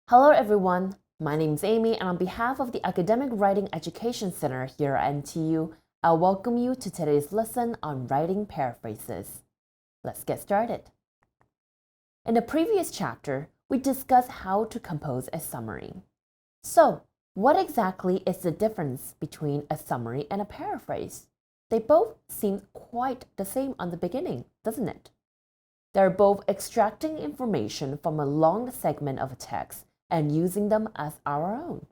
Hello everyone, my name is Amy and on behalf of the Academic Writing Education Center here at NTU, I'll welcome you to today's lesson on writing paraphrases. Let's get started. In the previous chapter, we discussed how to compose a summary. So, what exactly is the difference between a summary and a paraphrase? They both seem quite the same on the beginning, doesn't it? They're both extracting information from a long segment of a text and using them as our own.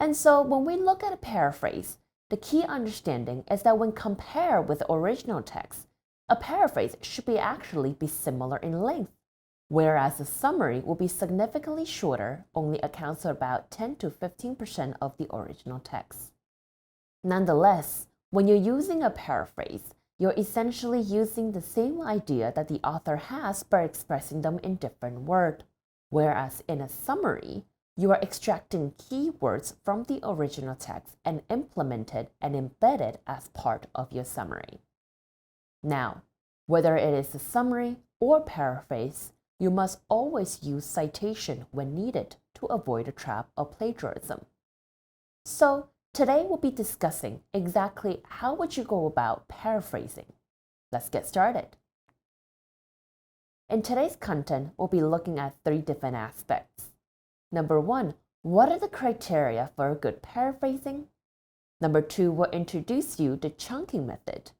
And so when we look at a paraphrase, the key understanding is that when compared with the original text, a paraphrase should actually be similar in length, whereas a summary will be significantly shorter, only accounts for about 10 to 15% of the original text. Nonetheless, when you're using a paraphrase, you're essentially using the same idea that the author has but expressing them in different words, whereas in a summary, you are extracting keywords from the original text and implemented and embedded as part of your summary. Now, whether it is a summary or paraphrase, you must always use citation when needed to avoid a trap of plagiarism. So, today we'll be discussing exactly how would you go about paraphrasing. Let's get started. In today's content, we'll be looking at 3 different aspects. Number 1, what are the criteria for a good paraphrasing? Number 2, we'll introduce you the chunking method.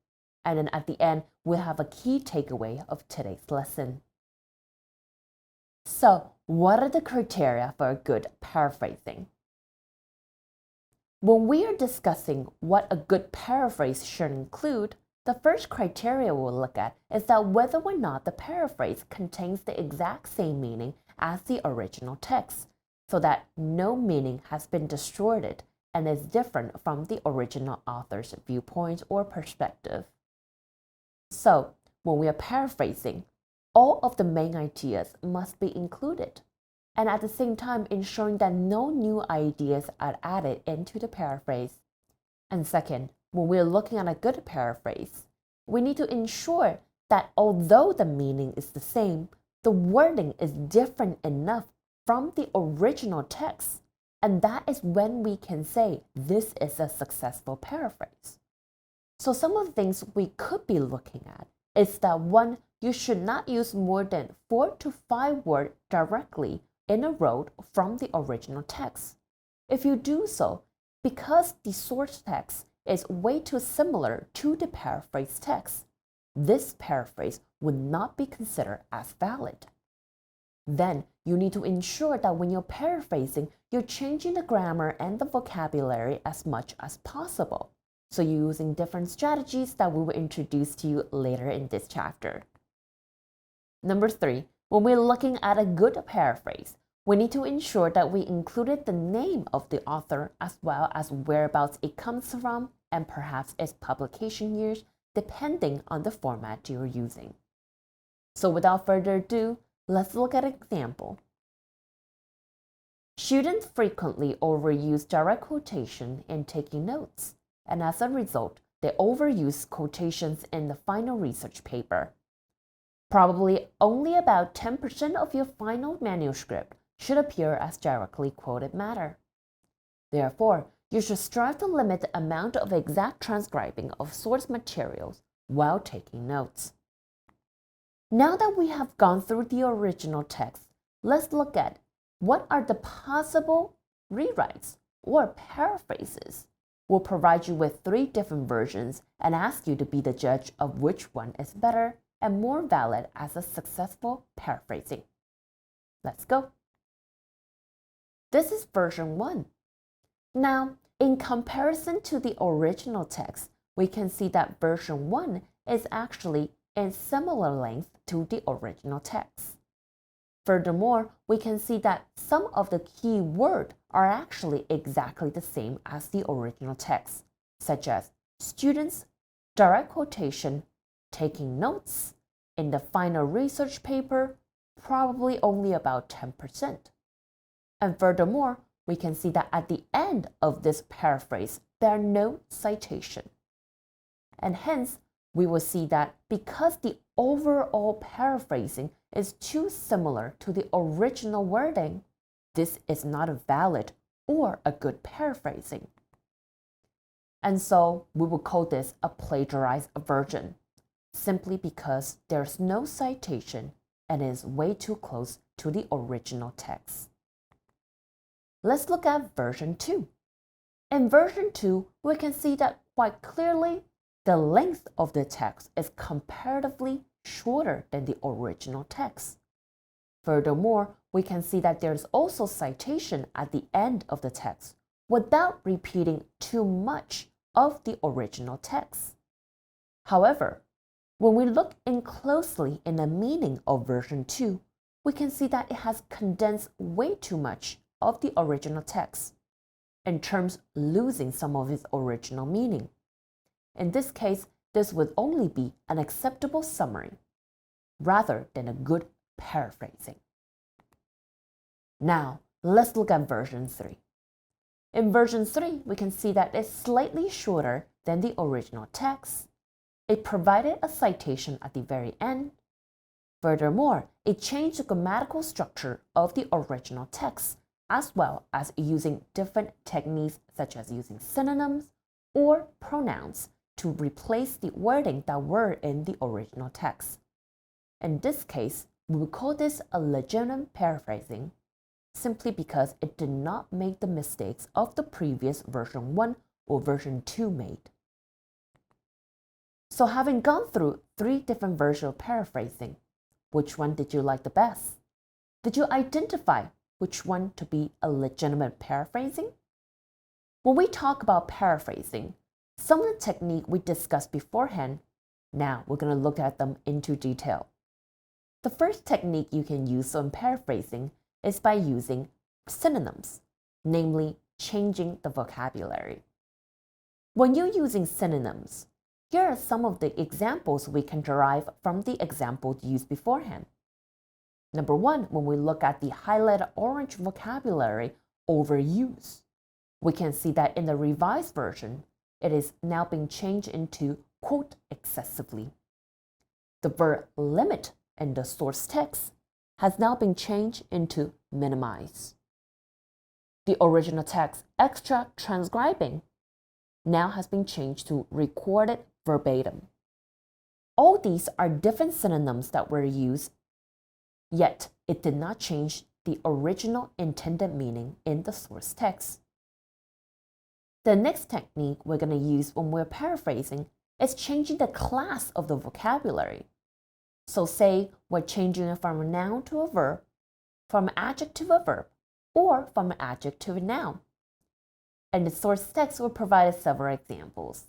And then at the end, we'll have a key takeaway of today's lesson. So, what are the criteria for a good paraphrasing? When we are discussing what a good paraphrase should include, the first criteria we'll look at is that whether or not the paraphrase contains the exact same meaning as the original text, so that no meaning has been distorted and is different from the original author's viewpoint or perspective. So, when we are paraphrasing, all of the main ideas must be included, and at the same time ensuring that no new ideas are added into the paraphrase. And second, when we're looking at a good paraphrase, we need to ensure that although the meaning is the same, the wording is different enough from the original text, and that is when we can say this is a successful paraphrase. So some of the things we could be looking at is that 1, you should not use more than 4 to 5 words directly in a row from the original text. If you do so, because the source text is way too similar to the paraphrase text, this paraphrase would not be considered as valid. Then you need to ensure that when you're paraphrasing, you're changing the grammar and the vocabulary as much as possible. So you're using different strategies that we will introduce to you later in this chapter. Number 3, when we're looking at a good paraphrase, we need to ensure that we included the name of the author as well as whereabouts it comes from and perhaps its publication years, depending on the format you're using. So without further ado, let's look at an example. Students frequently overuse direct quotation in taking notes, and as a result, they overuse quotations in the final research paper. Probably only about 10% of your final manuscript should appear as directly quoted matter. Therefore, you should strive to limit the amount of exact transcribing of source materials while taking notes. Now that we have gone through the original text, let's look at what are the possible rewrites or paraphrases. We'll provide you with 3 different versions and ask you to be the judge of which one is better and more valid as a successful paraphrasing. Let's go. This is version 1. Now, in comparison to the original text, we can see that version 1 is actually in similar length to the original text. Furthermore, we can see that some of the key words are actually exactly the same as the original text, such as students, direct quotation, taking notes, in the final research paper, probably only about 10%. And furthermore, we can see that at the end of this paraphrase, there are no citation. And hence, we will see that because the overall paraphrasing is too similar to the original wording, this is not a valid or a good paraphrasing. And so we will call this a plagiarized version, simply because there's no citation and is way too close to the original text. Let's look at version 2. In version 2, we can see that quite clearly the length of the text is comparatively shorter than the original text. Furthermore, we can see that there's also citation at the end of the text without repeating too much of the original text. However, when we look in closely in the meaning of version 2, we can see that it has condensed way too much of the original text, in terms losing some of its original meaning. In this case, this would only be an acceptable summary, rather than a good paraphrasing. Now, let's look at version 3. In version 3, we can see that it's slightly shorter than the original text. It provided a citation at the very end. Furthermore, it changed the grammatical structure of the original text, as well as using different techniques such as using synonyms or pronouns to replace the wording that were in the original text. In this case, we would call this a legitimate paraphrasing, simply because it did not make the mistakes of the previous version 1 or version 2 made. So having gone through 3 different versions of paraphrasing, which one did you like the best? Did you identify which one to be a legitimate paraphrasing? When we talk about paraphrasing, some of the technique we discussed beforehand, now we're going to look at them into detail. The first technique you can use in paraphrasing is by using synonyms, namely changing the vocabulary. When you're using synonyms, here are some of the examples we can derive from the examples used beforehand. Number 1, when we look at the highlighted orange vocabulary overuse, we can see that in the revised version, it is now being changed into quote excessively. The verb limit in the source text has now been changed into minimize. The original text extra transcribing now has been changed to recorded verbatim. All these are different synonyms that were used, yet it did not change the original intended meaning in the source text. The next technique we're going to use when we're paraphrasing is changing the class of the vocabulary. So say we're changing it from a noun to a verb, from an adjective to a verb, or from an adjective to a noun. And the source text will provide several examples.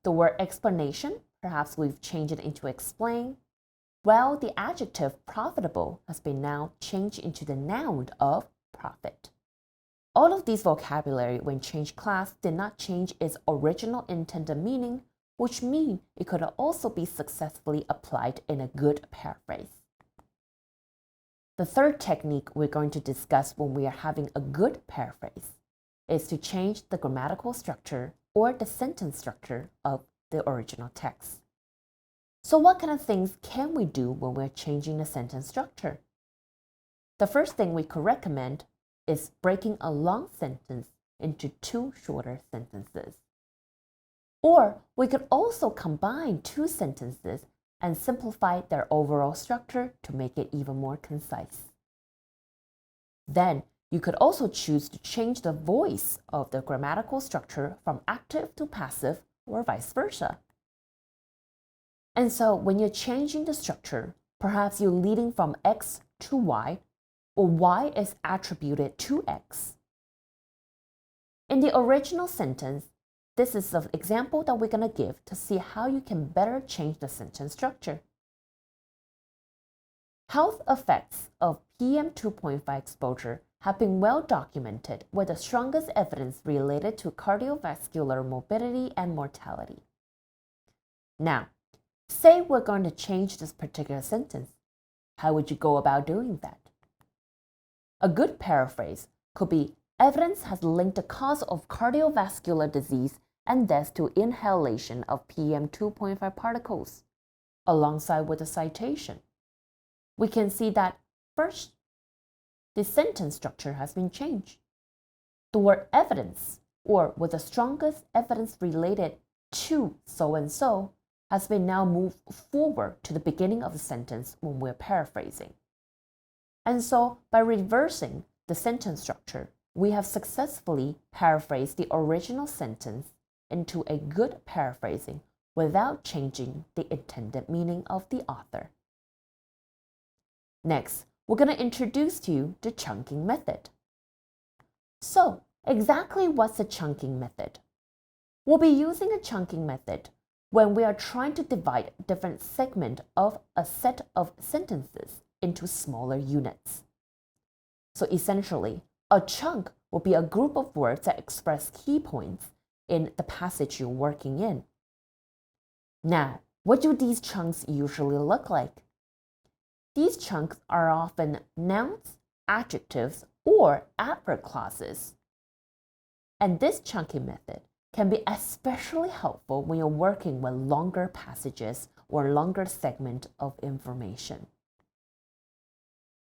The word explanation, perhaps we've changed it into explain, while the adjective profitable has been now changed into the noun of profit. All of these vocabulary, when changed class, did not change its original intended meaning, which means it could also be successfully applied in a good paraphrase. The third technique we're going to discuss when we are having a good paraphrase is to change the grammatical structure or the sentence structure of the original text. So what kind of things can we do when we're changing the sentence structure? The first thing we could recommend is breaking a long sentence into 2 shorter sentences. Or we could also combine 2 sentences and simplify their overall structure to make it even more concise. Then you could also choose to change the voice of the grammatical structure from active to passive or vice versa. And so when you're changing the structure, perhaps you're leading from X to Y, or Y is attributed to X. In the original sentence, this is an example that we're going to give to see how you can better change the sentence structure. Health effects of PM 2.5 exposure have been well documented with the strongest evidence related to cardiovascular morbidity and mortality. Now, say we're going to change this particular sentence. How would you go about doing that? A good paraphrase could be, evidence has linked the cause of cardiovascular disease and death to inhalation of PM 2.5 particles, alongside with a citation. We can see that first, the sentence structure has been changed. The word evidence, or with the strongest evidence related to so and so, has been now moved forward to the beginning of the sentence when we're paraphrasing. And so, by reversing the sentence structure, we have successfully paraphrased the original sentence into a good paraphrasing without changing the intended meaning of the author. Next, we're going to introduce to you the chunking method. So, exactly what's a chunking method? We'll be using a chunking method when we are trying to divide different segments of a set of sentences into smaller units. So essentially, a chunk will be a group of words that express key points in the passage you're working in. Now, what do these chunks usually look like? These chunks are often nouns, adjectives, or adverb clauses. And this chunking method can be especially helpful when you're working with longer passages or longer segments of information.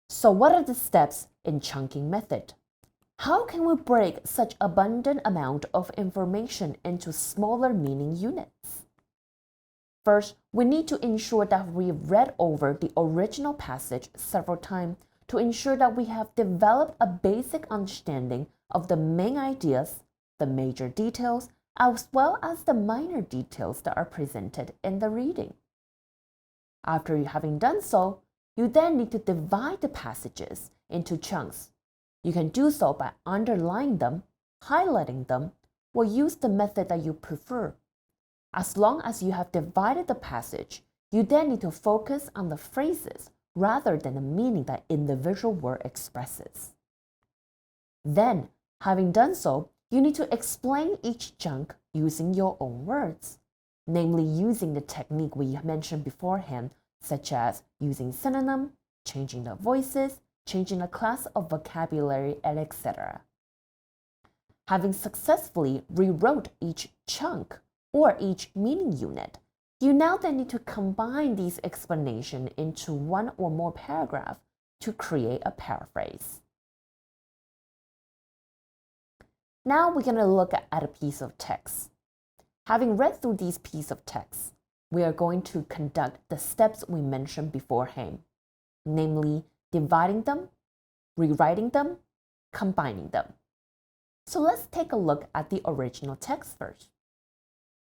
So what are the steps in chunking method? How can we break such abundant amount of information into smaller meaning units? First, we need to ensure that we've read over the original passage several times to ensure that we have developed a basic understanding of the main ideas, the major details, as well as the minor details that are presented in the reading. After having done so, you then need to divide the passages into chunks. You can do so by underlining them, highlighting them, or use the method that you prefer. As long as you have divided the passage, you then need to focus on the phrases rather than the meaning that individual word expresses. Then, having done so, you need to explain each chunk using your own words, namely using the technique we mentioned beforehand, such as using synonym, changing the voices, changing the class of vocabulary, and etc. Having successfully rewrote each chunk or each meaning unit, you now then need to combine these explanations into one or more paragraphs to create a paraphrase. Now we're going to look at a piece of text. Having read through these pieces of text, we are going to conduct the steps we mentioned beforehand, namely dividing them, rewriting them, combining them. So let's take a look at the original text first.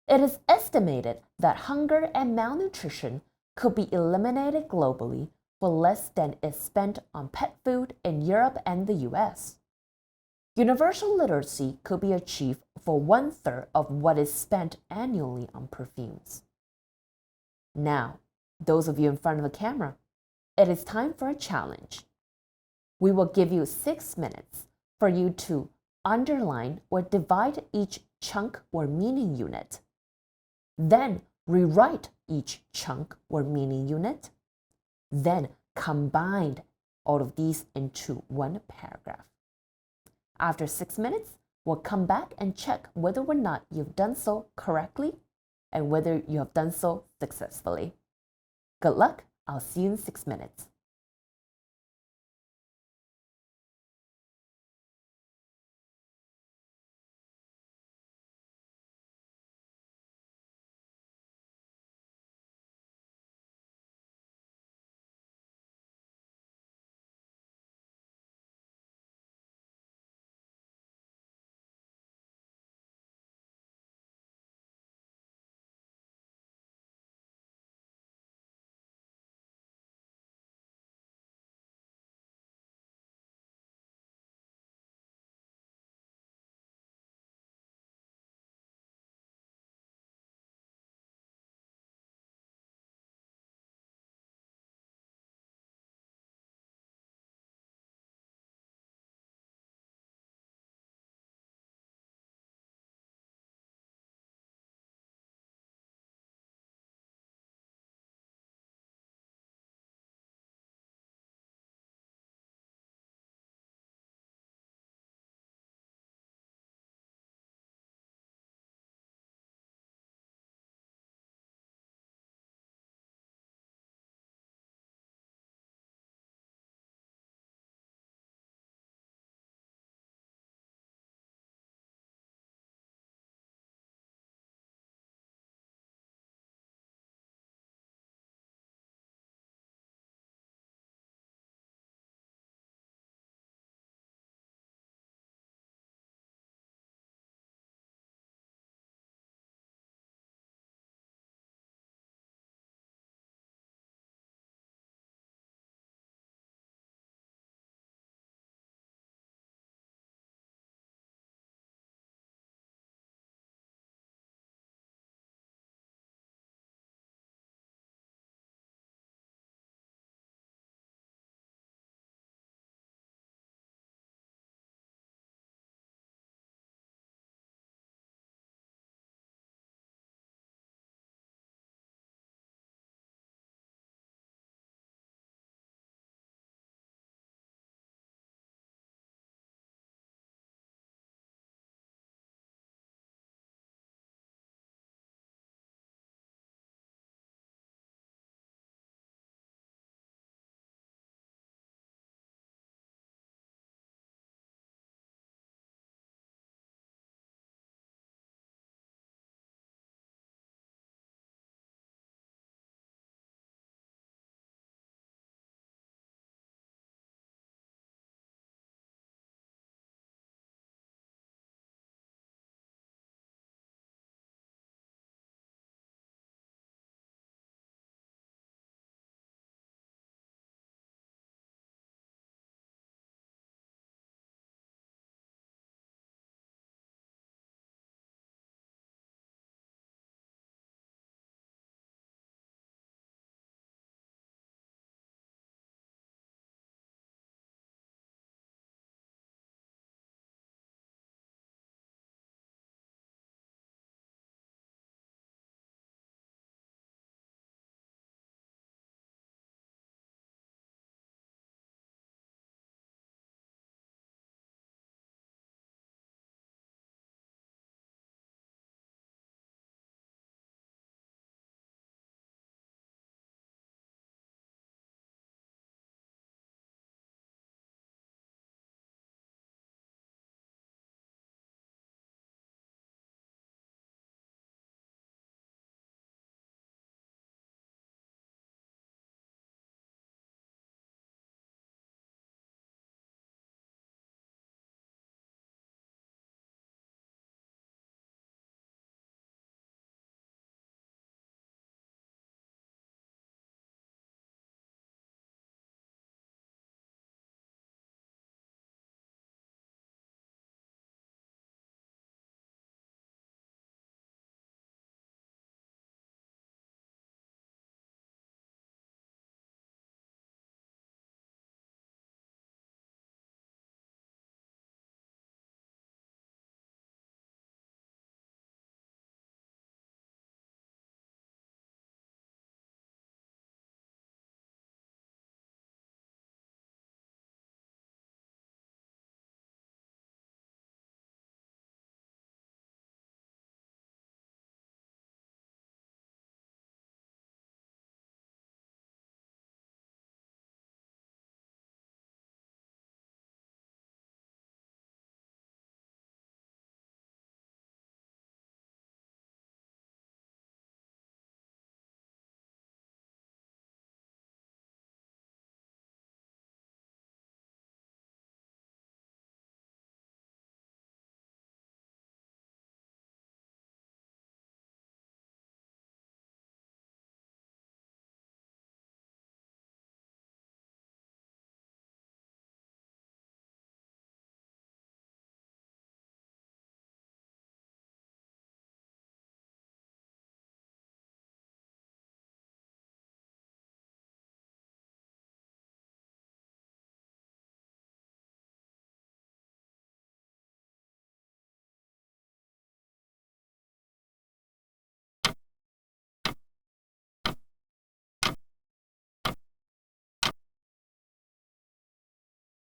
It is estimated that hunger and malnutrition could be eliminated globally for less than is spent on pet food in Europe and the US. Universal literacy could be achieved for 1/3 of what is spent annually on perfumes. Now, those of you in front of the camera, it is time for a challenge. We will give you 6 minutes for you to underline or divide each chunk or meaning unit. Then rewrite each chunk or meaning unit. Then combine all of these into one paragraph. After 6 minutes, we'll come back and check whether or not you've done so correctly and whether you have done so successfully. Good luck. I'll see you in 6 minutes.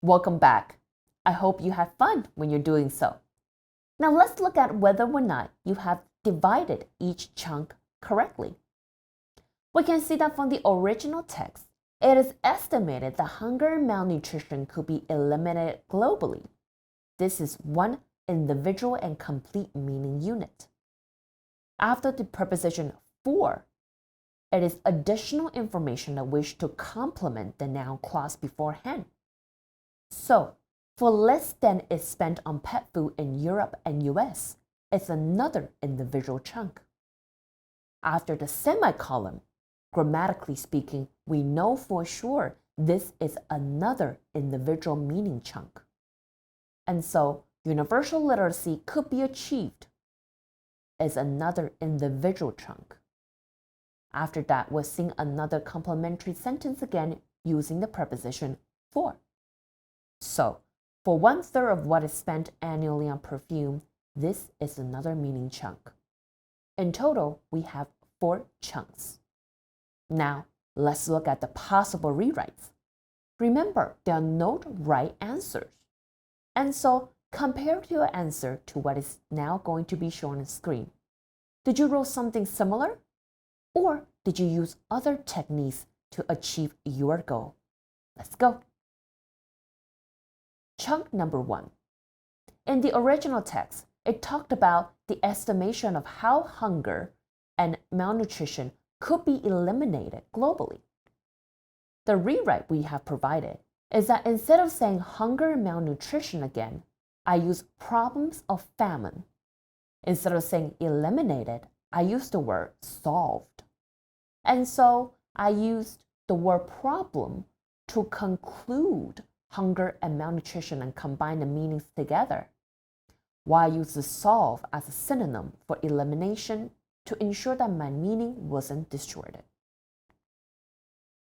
Welcome back. I hope you had fun when you're doing so. Now let's look at whether or not you have divided each chunk correctly. We can see that from the original text, it is estimated that hunger and malnutrition could be eliminated globally. This is one individual and complete meaning unit. After the preposition for, it is additional information that wish to complement the noun clause beforehand. So, for less than is spent on pet food in Europe and US, it's another individual chunk. After the semicolon, grammatically speaking, we know for sure this is another individual meaning chunk. And so, universal literacy could be achieved as another individual chunk. After that, we'll sing another complementary sentence again using the preposition for. So, for 1/3 of what is spent annually on perfume, this is another meaning chunk. In total, we have 4 chunks. Now, let's look at the possible rewrites. Remember, there are no right answers. And so, compare your answer to what is now going to be shown on screen. Did you write something similar? Or did you use other techniques to achieve your goal? Let's go. Chunk number 1. In the original text, it talked about the estimation of how hunger and malnutrition could be eliminated globally. The rewrite we have provided is that instead of saying hunger and malnutrition again, I use problems of famine. Instead of saying eliminated, I use the word solved. And so I used the word problem to conclude hunger and malnutrition and combine the meanings together, while I use the solve as a synonym for elimination to ensure that my meaning wasn't distorted.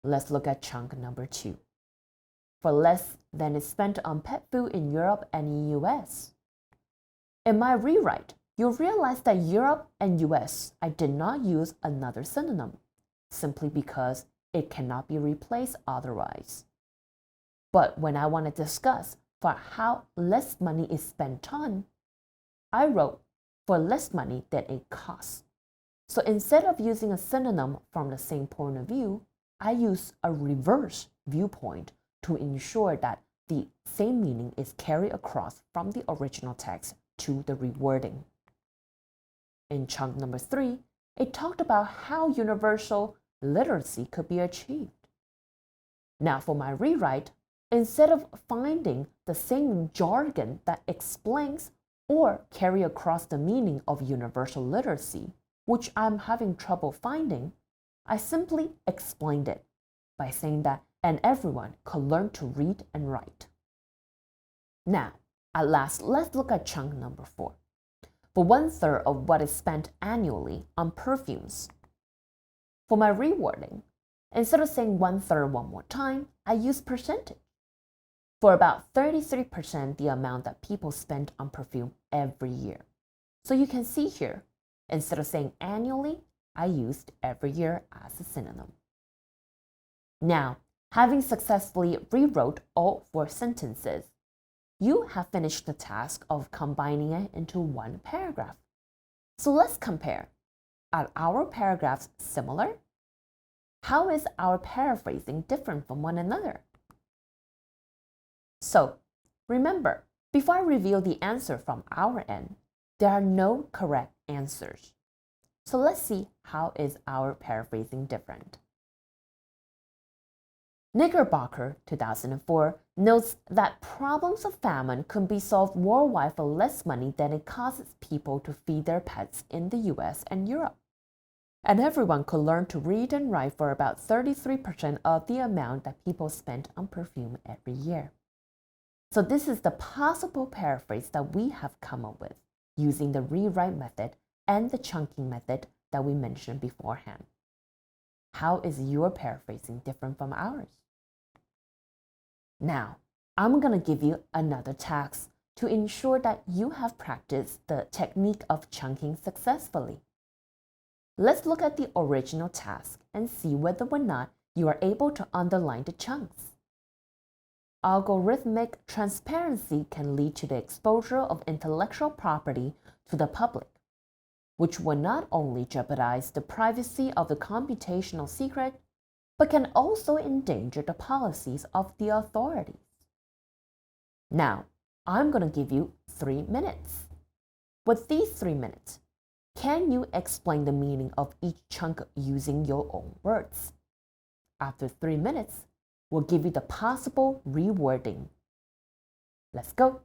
Let's look at chunk number 2. For less than is spent on pet food in Europe and US. In my rewrite, you'll realize that Europe and US, I did not use another synonym, simply because it cannot be replaced otherwise. But when I want to discuss for how less money is spent on, I wrote for less money than it costs. So instead of using a synonym from the same point of view, I use a reverse viewpoint to ensure that the same meaning is carried across from the original text to the rewording. In chunk number 3, it talked about how universal literacy could be achieved. Now for my rewrite, instead of finding the same jargon that explains or carry across the meaning of universal literacy, which I'm having trouble finding, I simply explained it by saying that and everyone could learn to read and write. Now, at last, let's look at chunk number 4. For 1/3 of what is spent annually on perfumes. For my rewording, instead of saying 1/3 one more time, I use percentage. For about 33% the amount that people spend on perfume every year. So you can see here, instead of saying annually, I used every year as a synonym. Now, having successfully rewrote all 4 sentences, you have finished the task of combining it into one paragraph. So let's compare. Are our paragraphs similar? How is our paraphrasing different from one another? So, remember, before I reveal the answer from our end, there are no correct answers. So let's see how is our paraphrasing different. Knickerbocker, 2004, notes that problems of famine can be solved worldwide for less money than it costs people to feed their pets in the US and Europe. And everyone could learn to read and write for about 33% of the amount that people spend on perfume every year. So this is the possible paraphrase that we have come up with using the rewrite method and the chunking method that we mentioned beforehand. How is your paraphrasing different from ours? Now, I'm going to give you another task to ensure that you have practiced the technique of chunking successfully. Let's look at the original task and see whether or not you are able to underline the chunks. algorithmic transparency can lead to the exposure of intellectual property to the public, which will not only jeopardize the privacy of the computational secret, but can also endanger the policies of the authorities. Now, I'm going to give you 3 minutes. With these 3 minutes, can you explain the meaning of each chunk using your own words? After 3 minutes, we'll give you the possible rewording. Let's go.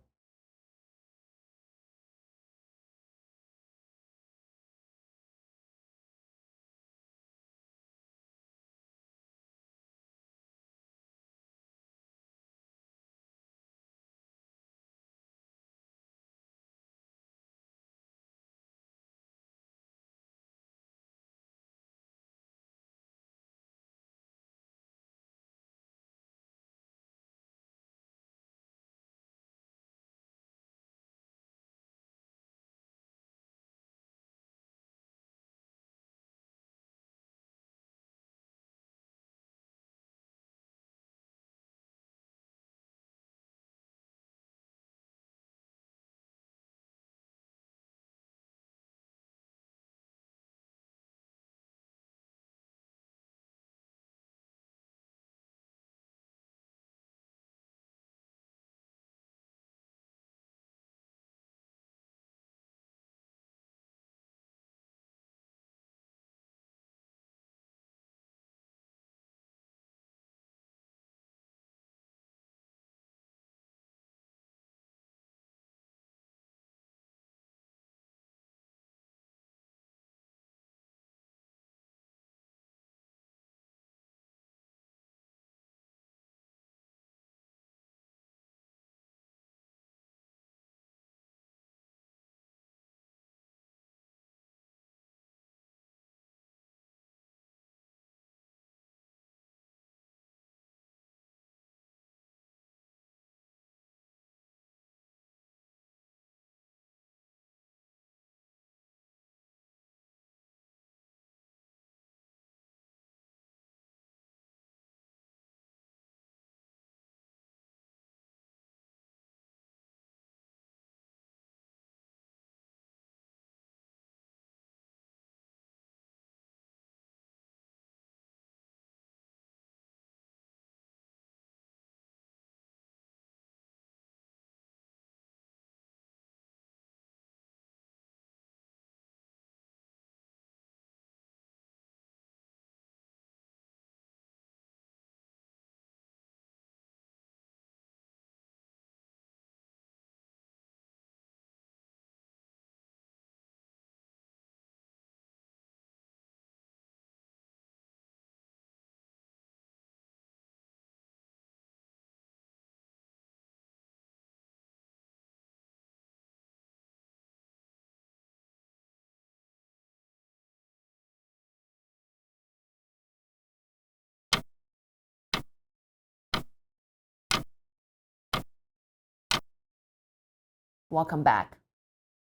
Welcome back.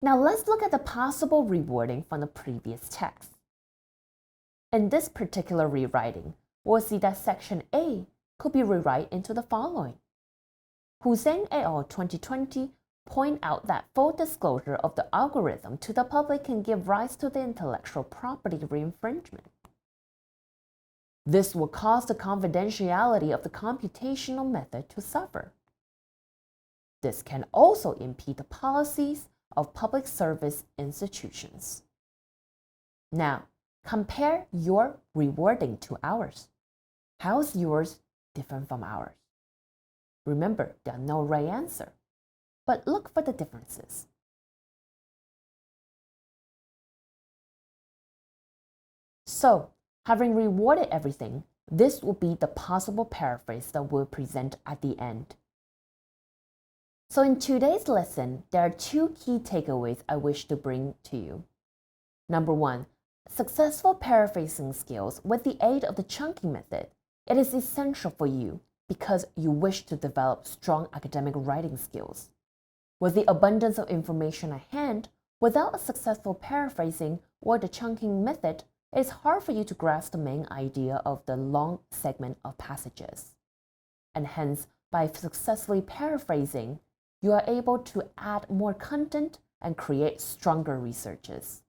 Now let's look at the possible rewording from the previous text. In this particular rewriting, we'll see that section A could be rewrite into the following. Hussein et al. 2020 point out that full disclosure of the algorithm to the public can give rise to the intellectual property infringement. This will cause the confidentiality of the computational method to suffer. This can also impede the policies of public service institutions. Now, compare your rewording to ours. How's yours different from ours? Remember, there are no right answer, but look for the differences. So, having reworded everything, this will be the possible paraphrase that we'll present at the end. So in today's lesson, there are 2 key takeaways I wish to bring to you. Number 1, successful paraphrasing skills with the aid of the chunking method. It is essential for you because you wish to develop strong academic writing skills. With the abundance of information at hand, without a successful paraphrasing or the chunking method, it is hard for you to grasp the main idea of the long segment of passages. And hence, by successfully paraphrasing, you are able to add more content and create stronger researches.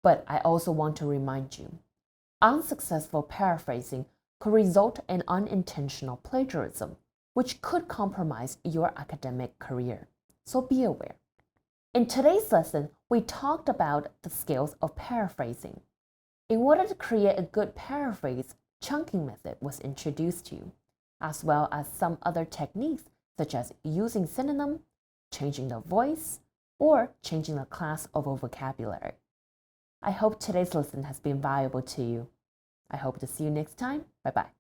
But I also want to remind you, unsuccessful paraphrasing could result in unintentional plagiarism, which could compromise your academic career. So be aware. In today's lesson, we talked about the skills of paraphrasing. In order to create a good paraphrase, chunking method was introduced to you, as well as some other techniques such as using synonym, changing the voice, or changing the class of a vocabulary. I hope today's lesson has been valuable to you. I hope to see you next time. Bye-bye.